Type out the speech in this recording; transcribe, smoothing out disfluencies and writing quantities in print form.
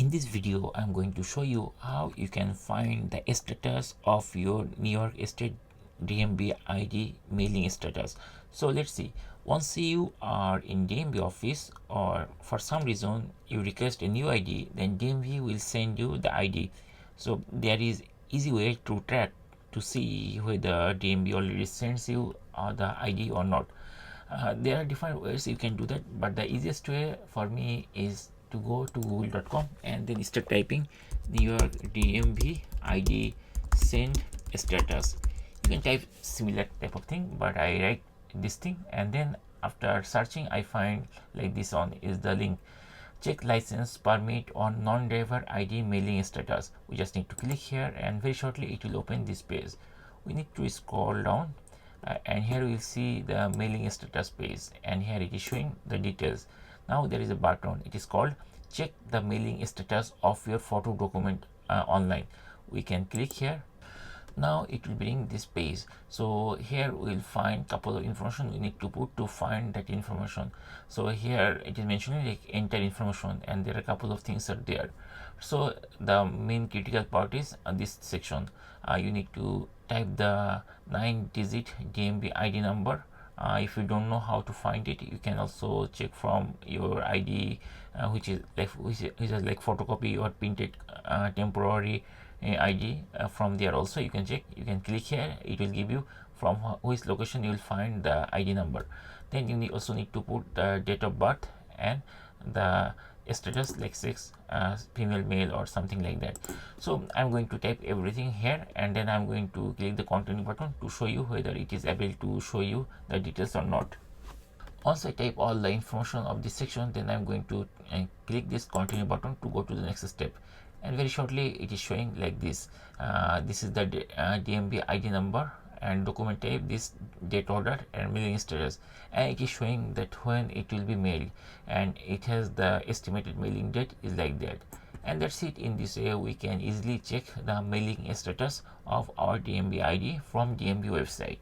In this video, I'm going to show you how you can find the status of your New York State DMV ID mailing status. So let's see. Once you are in DMV office or for some reason you request a new ID, then DMV will send you the ID. So there is easy way to track to see whether DMV already sends you the ID or not. There are different ways you can do that, but the easiest way for me is to go to google.com and then start typing New York DMV ID send status. You can type similar type of thing, but I write this thing, and then after searching I find like this one is the link: check license permit on non-driver ID mailing status. We just need to click here and very shortly it will open this page. We need to scroll down and here we will see the mailing status page, and here it is showing the details. Now there is a button, it is called check the mailing status of your photo document online. We can click here. Now it will bring this page. So here we will find couple of information we need to put to find that information. So here it is mentioning like enter information, and there are a couple of things are there. So the main critical part is this section. You need to type the 9-digit DMV ID number. If you don't know how to find it, you can also check from your ID, which is like photocopy or printed temporary ID. From there also you can check. You can click here, it will give you from which location you will find the ID number. Then you also need to put the date of birth and the status like sex, female, male or something like that. So I'm going to type everything here, and then I'm going to click the continue button to show you whether it is able to show you the details or not. Once I type all the information of this section, then I'm going to click this continue button to go to the next step, and very shortly it is showing like this. This is the DMV ID number and document type, this date order and mailing status, and it is showing that when it will be mailed, and it has the estimated mailing date is like that. And that's it. In this way we can easily check the mailing status of our DMV ID from DMV website.